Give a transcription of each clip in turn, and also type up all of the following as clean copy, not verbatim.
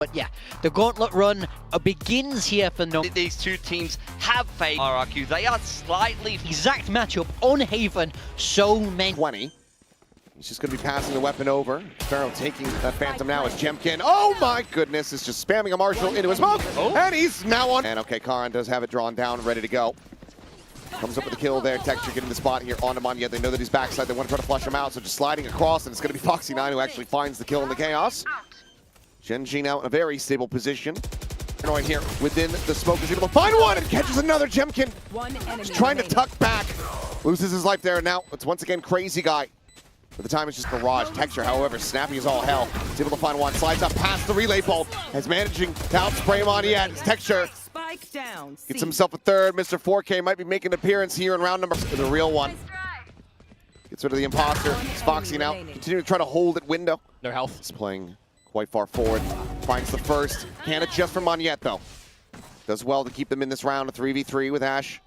But yeah, the gauntlet run begins here for no. These two teams have faced RRQ. They are slightly Exact matchup on Haven. So many. 20. He's just going to be passing the weapon over. Pharaoh taking that Phantom now as Jemkin. Oh my goodness, is just spamming a Marshall into his smoke. And he's now on. And okay, Karan does have it drawn down, ready to go. Comes up with a kill there. Texture getting the spot here on Manya. They know that he's backside. They want to try to flush him out, so just sliding across, and it's going to be Foxy9 who actually finds the kill in the chaos. genG now in a very stable position. Paranoid here within the smoke is able to find one and catches another Jemkin. Just trying to tuck back. Loses his life there, and now it's once again Crazy Guy. But the time is just barrage. Texture, however, snappy as all hell. He's able to find one. Slides up past the relay bolt. As managing to outspray him on yet. It's Texture. Gets himself a third. Mr. 4K might be making an appearance here in round number. The real one. Gets rid of the imposter. It's Foxy now. Continuing to try to hold at window. No health. He's playing quite far forward. Finds the first. Can't adjust for Monyet though. Does well to keep them in this round. A 3v3 with Ash.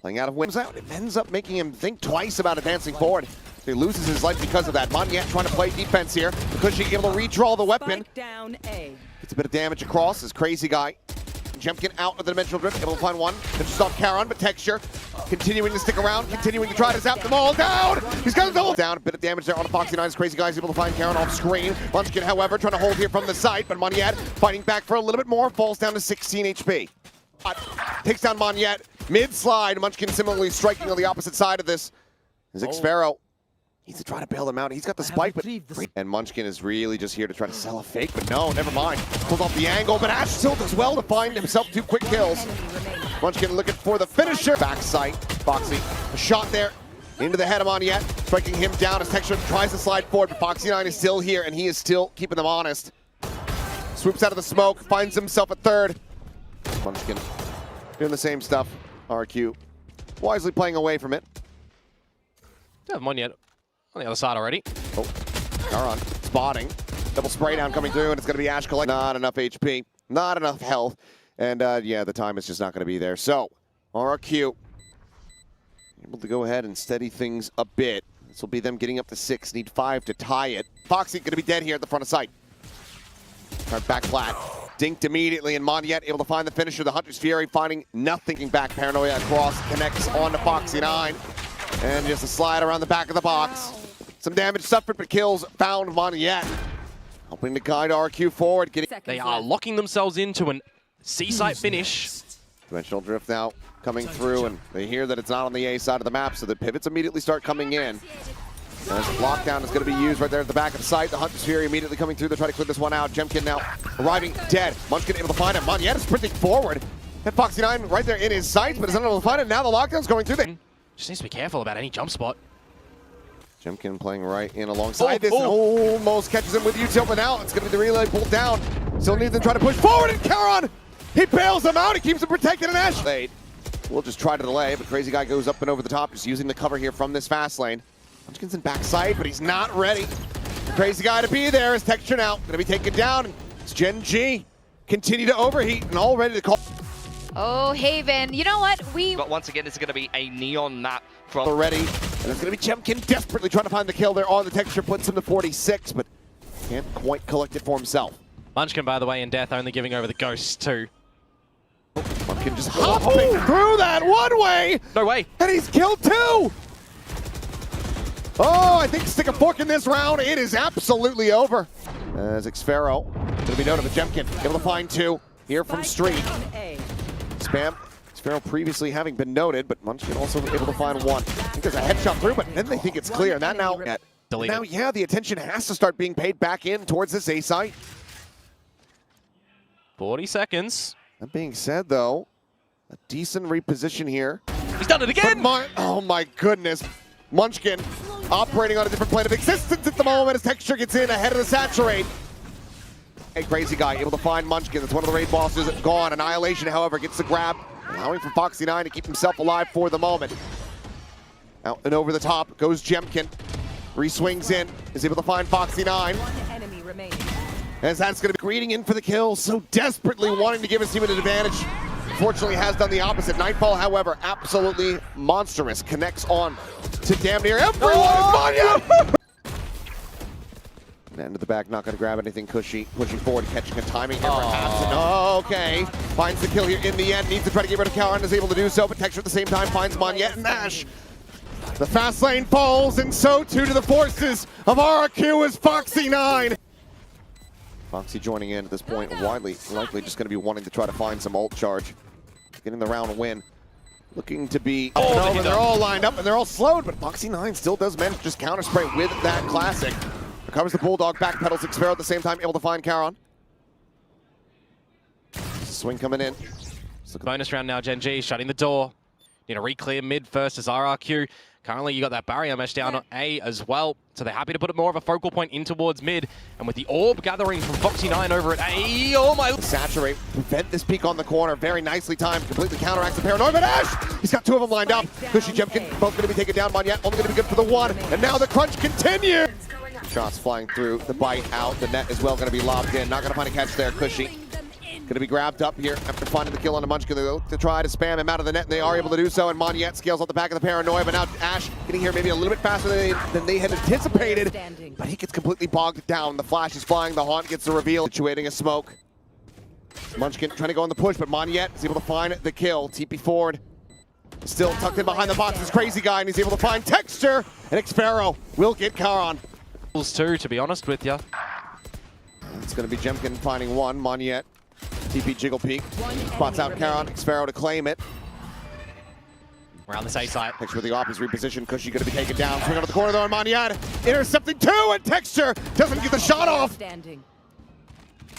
Playing out of windows out. It ends up making him think twice about advancing forward. He loses his life because of that. Monyet trying to play defense here. Because she's able to redraw the weapon. Gets a bit of damage across. His Crazy Guy. Jemkin out of the dimensional drift, able to find one. Finishes off Karan, but Texture continuing to stick around, continuing to try to zap them all down. He's got a double down. A bit of damage there on the Foxy9's Crazy Guy. He's able to find Karan off screen. Munchkin, however, trying to hold here from the side, but Monyet fighting back for a little bit more, falls down to 16 HP. Takes down Monyet, mid-slide. Munchkin similarly striking on the opposite side of this. EightFinal needs to try to bail them out. He's got the spike, but and Munchkin is really just here to try to sell a fake, but no, never mind. Pulls off the angle, but Ash still does well to find himself 2 quick kills. Munchkin looking for the finisher. Backside, Foxy, a shot there into the head of Monyet, striking him down as Texture tries to slide forward, but Foxy9 is still here, and he is still keeping them honest. Swoops out of the smoke, finds himself a third. Munchkin doing the same stuff. RRQ wisely playing away from it. Yeah, Monyet on the other side already. Oh, Karan spotting. Double spray down coming through, and it's going to be Ash collect. Not enough HP, not enough health. And yeah, the time is just not going to be there. So, RRQ able to go ahead and steady things a bit. This will be them getting up to 6, need 5 to tie it. Foxy going to be dead here at the front of sight. Start back flat. Dinked immediately, and Monyet able to find the finisher. The Hunter's Fury finding nothing back. Paranoia across, connects on to Foxy9. And just a slide around the back of the box. Some damage suffered, but kills found Monyet. Helping to guide RQ forward. They are locking themselves into an C-site finish. Dimensional drift now coming through, and they hear that it's not on the A side of the map, so the pivots immediately start coming in. As lockdown is going to be used right there at the back of the site. The Hunter's Fury immediately coming through to try to clear this one out. Jemkin now arriving dead. Munchkin able to find him. Monyet is sprinting forward. And Foxy9 right there in his sights, but is unable to find it. Now the lockdown's going through. Just needs to be careful about any jump spot. Jemkin playing right in alongside this. Almost catches him with util, but now it's going to be the relay pulled down. Still needs to try to push forward, and Karan, he bails him out. He keeps him protected in Ash. We'll just try to delay, but Crazy Guy goes up and over the top, just using the cover here from this fast lane. Munchkin's in backside, but he's not ready. The Crazy Guy to be there is Texture now. Going to be taken down. It's genG. Continue to overheat and all ready to call. Oh, Haven. You know what? But once again, it's going to be a neon map from already. And it's going to be Jemkin desperately trying to find the kill there on the Texture. Puts him to 46, but can't quite collect it for himself. Munchkin, by the way, in death, only giving over the ghost too. Munchkin just hopping through that one way. No way. And he's killed 2. Oh, I think stick a fork in this round. It is absolutely over. As EightFinal going to be noted, but Jemkin able to find 2 here from Street. Spam. EightFinal previously having been noted, but Munchkin also able to find 1. I think there's a headshot through, but then they think it's clear. And that now, yeah, the attention has to start being paid back in towards this A site. 40 seconds. That being said, though, a decent reposition here. He's done it again! Oh my goodness. Munchkin operating on a different plane of existence at the moment as Texture gets in ahead of the Saturate. A Crazy Guy able to find Munchkin. That's one of the raid bosses gone. Annihilation, however, gets the grab, allowing for Foxy9 to keep himself alive for the moment. Out and over the top goes Jemkin. Re-swings in, is able to find Foxy9. As that's going to be greeting in for the kill, so desperately wanting to give his team an advantage. Unfortunately has done the opposite. Nightfall, however, absolutely monstrous. Connects on to damn near everyone. End of the back, not going to grab anything cushy. Pushing forward, catching a timing here perhaps. And, oh, okay. Finds the kill here in the end. Needs to try to get rid of Karan, is able to do so, but Texture at the same time finds Monyet and Ash. The fast lane falls, and so too to the forces of RRQ is Foxy9. Foxy joining in at this point, likely just going to be wanting to try to find some ult charge. Getting the round win. Looking to be over. They're all lined up and they're all slowed, but Foxy9 still does manage to just counter spray with that classic. Recovers the Bulldog, backpedals Xfero at the same time, able to find Karan. Swing coming in. Bonus round now, Gen G shutting the door. Need to re-clear mid first as RRQ. Currently, you got that barrier mesh down on A as well, so they're happy to put more of a focal point in towards mid. And with the orb gathering from Foxy9 over at A, oh my... Saturate, prevent this peek on the corner, very nicely timed, completely counteracts the paranoia, but Ash! He's got two of them lined up. Cushy Jemkin, both going to be taken down. Monyet only going to be good for the one, and now the crunch continues! Shots flying through, the bite out, the net as well going to be lobbed in. Not going to find a catch there, Cushy. Going to be grabbed up here after finding the kill on the Munchkin to try to spam him out of the net, and they are able to do so, and Monyet scales off the back of the paranoia, but now Ash getting here maybe a little bit faster than they had anticipated, but he gets completely bogged down. The flash is flying, the haunt gets the reveal, situating a smoke. Munchkin trying to go on the push, but Monyet is able to find the kill. TP forward, still tucked in behind the box, this crazy guy, and he's able to find Texture, and Xfero will get Karan. Too, to be honest with you. It's going to be Jemkin finding one, Monyet. TP Jiggle Peek, spots out Karan, Xfero to claim it. Around this A site. Texture with the off, he's repositioned, Cushy going to be taken down. Swing out of the corner though, and Monyet intercepting two, and Texture doesn't get the shot off.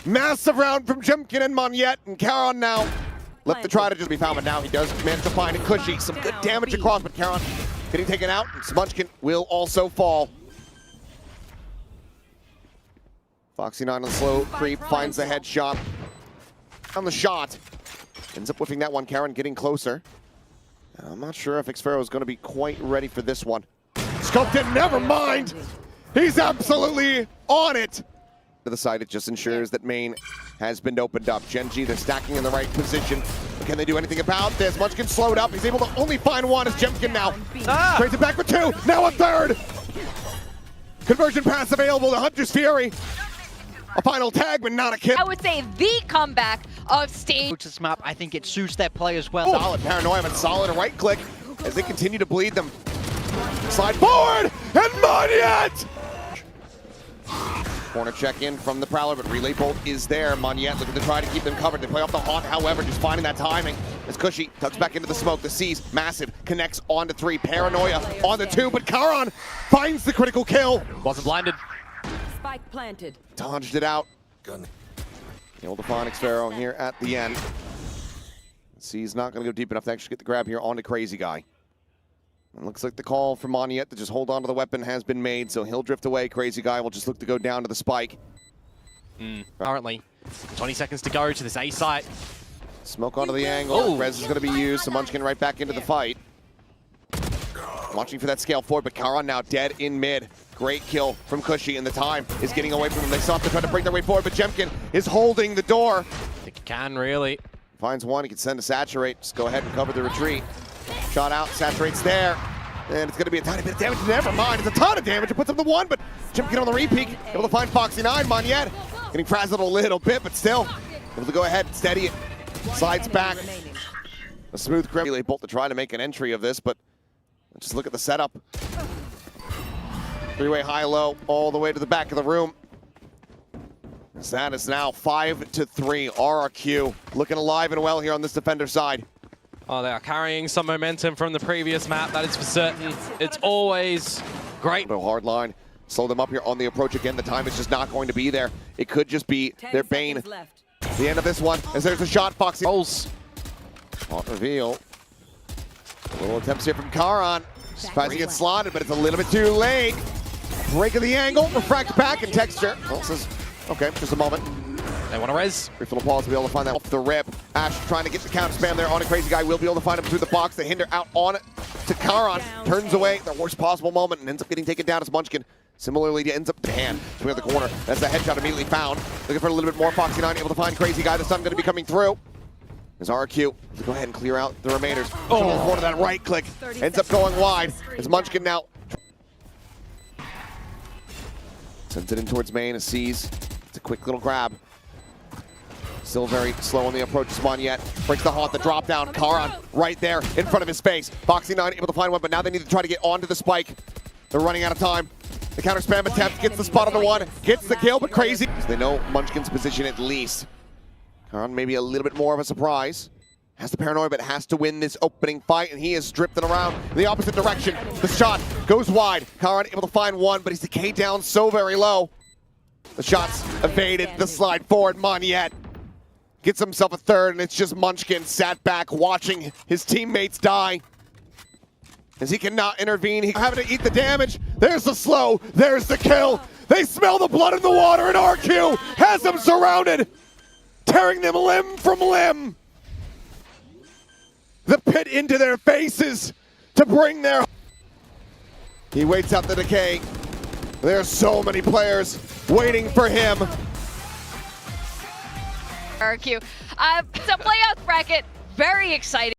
Massive round from Jemkin and Monyet, and Karan now left to try to just be found, but now he does manage to find it. Cushy, some good damage across, but Karan getting taken out, and Munchkin will also fall. Foxy9 on the slow creep, finds the headshot on the shot. Ends up whiffing that one, Karan getting closer. I'm not sure if Xfero is going to be quite ready for this one. Scoped in, never mind! He's absolutely on it! To the side, it just ensures that main has been opened up. Gen G, they're stacking in the right position. But can they do anything about this? Munchkin slowed up, he's able to only find one as Jemkin now. Trades it back for two, now a third! Conversion pass available to Hunter's Fury. A final tag, but not a kill. I would say the comeback of stage. This map, I think it suits their play as well. Solid paranoia, but solid right click as they continue to bleed them. Slide forward, and Monyet! Corner check in from the Prowler, but Relay Bolt is there. Monyet looking to try to keep them covered. They play off the haunt, however, just finding that timing. As Cushy tucks back into the smoke, the C's massive, connects onto three. Paranoia on the two, but Karan finds the critical kill. Wasn't blinded. Spike planted. Dodged it out. Able to find Xfero here at the end. C's not going to go deep enough to actually get the grab here onto Crazy Guy. It looks like the call for Monyet to just hold on to the weapon has been made, so he'll drift away. Crazy Guy will just look to go down to the spike. Currently, 20 seconds to go to this A site. Smoke onto the angle. Oh. Rez is going to be used, so Munchkin right back into the fight. Watching for that scale forward, but Karan now dead in mid. Great kill from Cushy, and the time is getting away from him. They still have to try to break their way forward, but Jemkin is holding the door. I think he can, really. Finds one, he can send to Saturate. Just go ahead and cover the retreat. Shot out, Saturate's there. And it's going to be a tiny bit of damage. Never mind, it's a ton of damage. It puts up the one, but Jemkin on the repeat. Able to find Foxy9. Monyet getting frazzled a little bit, but still able to go ahead and steady it. Slides back. A smooth grip. Relay Bolt to try to make an entry of this, but just look at the setup. Three-way high-low all the way to the back of the room. So that is now 5-3. RRQ looking alive and well here on this defender side. Oh, they are carrying some momentum from the previous map, that is for certain. It's always great. No hard line. Slow them up here on the approach again. The time is just not going to be there. It could just be their bane. The end of this one, as there's a shot, Foxy. Rolls. On reveal. Little attempts here from Karan. Tries to get slotted, but it's a little bit too late. Break of the angle, refract back, and Texture. Oh, says, okay, just a moment. They want to res. Brief little pause to be able to find that off the rip. Ash trying to get the counter spam there on a Crazy Guy. Will be able to find him through the box. The hinder out on it to Karan. Turns away the worst possible moment and ends up getting taken down as Munchkin. Similarly, ends up hand swing at the corner. That's the headshot immediately found. Looking for a little bit more. Foxy9 able to find Crazy Guy. The sun going to be coming through. There's RRQ to go ahead and clear out the remainers. Oh, corner that right click ends up going wide. As Munchkin now Sends it in towards main, sees. It's a quick little grab. Still very slow on the approach. Yet breaks the haunt, the drop down. Karan right there in front of his face. Foxy9 able to find one, but now they need to try to get onto the spike. They're running out of time. The counter spam attempt gets the spot on the one, gets the kill, but crazy. So they know Munchkin's position at least. Karan maybe a little bit more of a surprise. Has the paranoia, but has to win this opening fight, and he is drifting around in the opposite direction. The shot goes wide. Karan able to find one, but he's decayed down so very low. The shot's evaded. The slide forward. Monyet gets himself a third, and it's just Munchkin sat back watching his teammates die. As he cannot intervene, he's having to eat the damage. There's the slow. There's the kill. They smell the blood in the water, and RRQ has them surrounded, tearing them limb from limb. The pit into their faces to bring their... He waits out the decay. There's so many players waiting for him. RRQ. It's a playoff bracket. Very exciting.